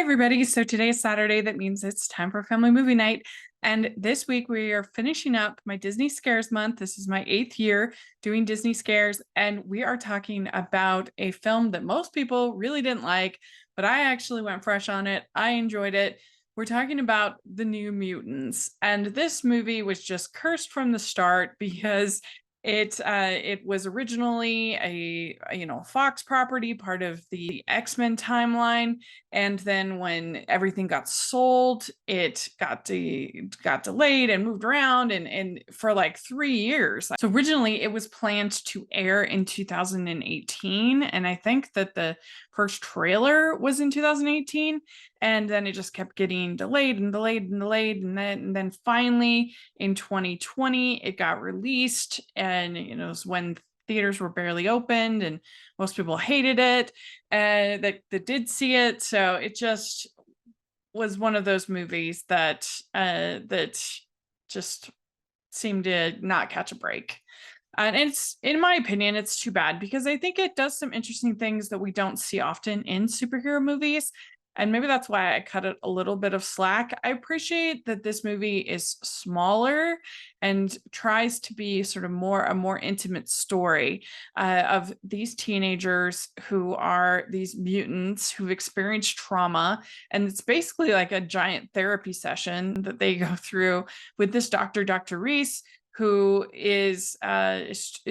everybody. So today is Saturday. That means it's time for family movie night. And this week we are finishing up my Disney Scares month. This is my 8th year doing Disney Scares. And we are talking about a film that most people really didn't like, but I actually went fresh on it. I enjoyed it. We're talking about The New Mutants. And this movie was just cursed from the start because it was originally a Fox property, part of the X-Men timeline, and then when everything got sold, it got delayed and moved around and for like 3 years. So originally it was planned to air in 2018, and I think that the first trailer was in 2018, and then it just kept getting delayed and delayed and delayed, and then finally in 2020 it got released, and it was when theaters were barely opened and most people hated it that did see it. So it just was one of those movies that just seemed to not catch a break. And it's, in my opinion, it's too bad because I think it does some interesting things that we don't see often in superhero movies. And maybe that's why I cut it a little bit of slack. I appreciate that this movie is smaller and tries to be sort of a more intimate story of these teenagers who are these mutants who've experienced trauma. And it's basically like a giant therapy session that they go through with this doctor, Dr. Reese, who is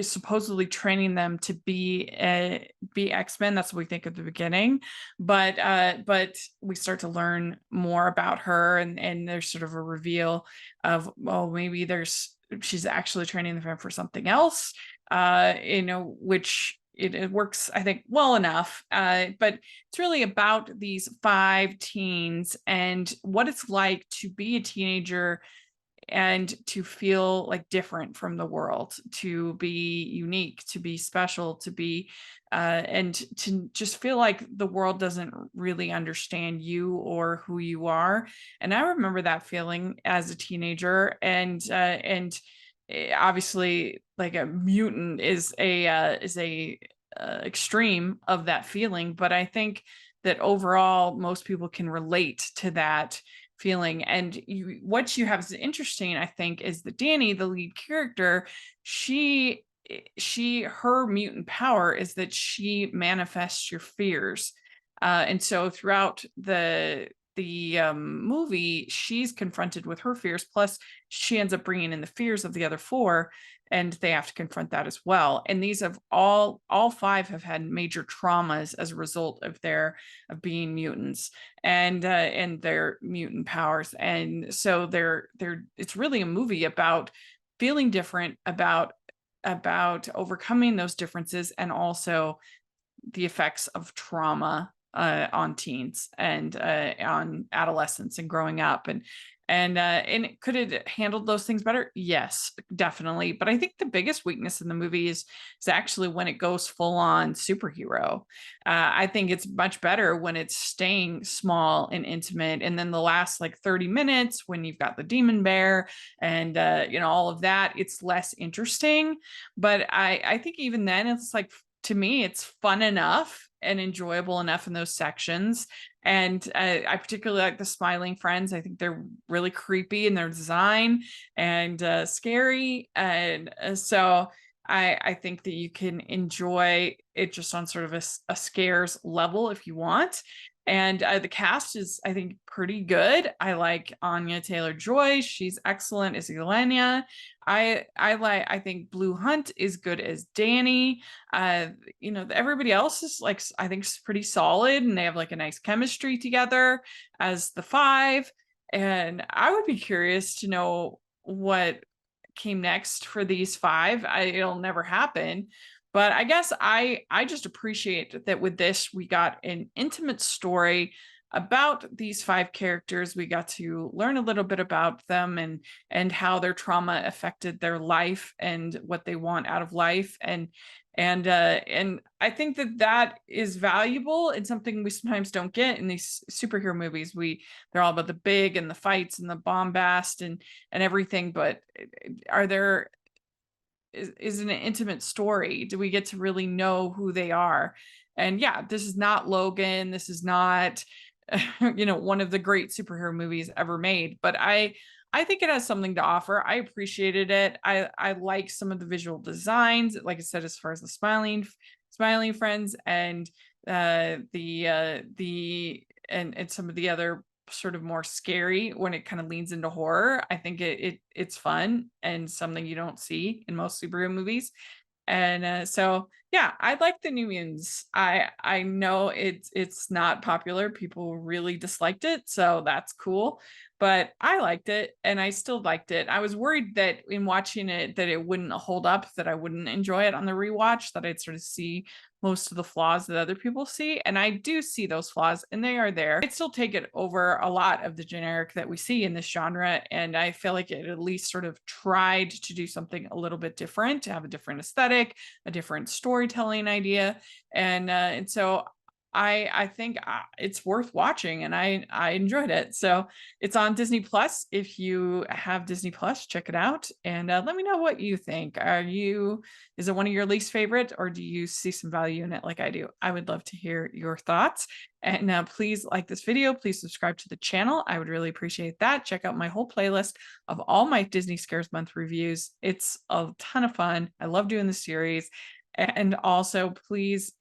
supposedly training them to be X-Men. That's what we think at the beginning, but we start to learn more about her, and there's sort of a reveal of, well, maybe she's actually training them for something else, which it works, I think, well enough. But it's really about these 5 teens and what it's like to be a teenager and to feel like different from the world, to be unique, to be special, to be and to just feel like the world doesn't really understand you or who you are. And I remember that feeling as a teenager, and obviously like a mutant is a extreme of that feeling, but I think that overall most people can relate to that feeling. And what you have is interesting, I think, is that Danny, the lead character, her mutant power is that she manifests your fears, and so throughout the movie, she's confronted with her fears, plus she ends up bringing in the fears of the other 4, and they have to confront that as well. And these have all 5 have had major traumas as a result of being mutants and their mutant powers. And so it's really a movie about feeling different, about overcoming those differences, and also the effects of trauma on teens and on adolescents and growing up. And could it handled those things better? Yes, definitely. But I think the biggest weakness in the movie is actually when it goes full on superhero. I think it's much better when it's staying small and intimate. And then the last like 30 minutes, when you've got the demon bear and all of that, it's less interesting. But I think even then, it's like, to me, it's fun enough and enjoyable enough in those sections. And I particularly like the smiling friends. I think they're really creepy in their design and scary. And so I think that you can enjoy it just on sort of a scares level if you want. And the cast is, I think, pretty good. I like Anya Taylor-Joy. She's excellent as Elena. I think Blue Hunt is good as Danny. Everybody else is like, I think, pretty solid, and they have like a nice chemistry together as the 5. And I would be curious to know what came next for these 5. It'll never happen. But I guess I just appreciate that with this, we got an intimate story about these 5 characters. We got to learn a little bit about them and how their trauma affected their life and what they want out of life. And I think that is valuable and something we sometimes don't get in these superhero movies. They're all about the big and the fights and the bombast and everything. But is an intimate story? Do we get to really know who they are? And yeah, this is not Logan. This is not you know, one of the great superhero movies ever made, but I think it has something to offer. I appreciated it. I like some of the visual designs, like I said, as far as the smiling friends and the and some of the other sort of more scary when it kind of leans into horror. I think it's fun and something you don't see in most superhero movies. And so yeah, I like the New Mutants. I know it's not popular. People really disliked it, so that's cool. But I liked it, and I still liked it. I was worried that in watching it that it wouldn't hold up, that I wouldn't enjoy it on the rewatch, that I'd sort of see most of the flaws that other people see, and I do see those flaws, and they are there. I'd still take it over a lot of the generic that we see in this genre, and I feel like it at least sort of tried to do something a little bit different, to have a different aesthetic, a different storytelling idea, and so I think it's worth watching, and I enjoyed it. So it's on Disney Plus. If you have Disney Plus, check it out, and let me know what you think. Is it one of your least favorite, or do you see some value in it like I do? I would love to hear your thoughts. And please like this video. Please subscribe to the channel. I would really appreciate that. Check out my whole playlist of all my Disney Scares Month reviews. It's a ton of fun. I love doing the series. And also, please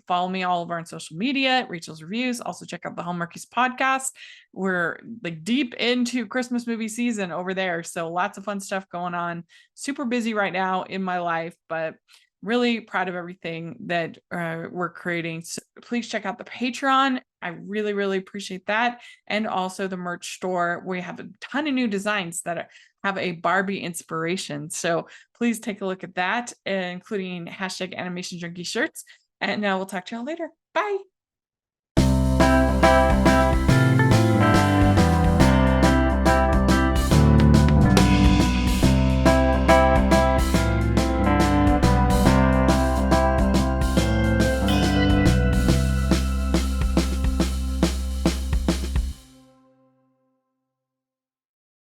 follow me all over on social media, Rachel's Reviews. Also, check out the Hallmarkies podcast. We're like deep into Christmas movie season over there. So, lots of fun stuff going on. Super busy right now in my life, but really proud of everything that we're creating. So please check out the Patreon. I really, really appreciate that. And also the merch store. We have a ton of new designs that have a Barbie inspiration. So please take a look at that, including #animation junkie shirts. And now we'll talk to y'all later. Bye.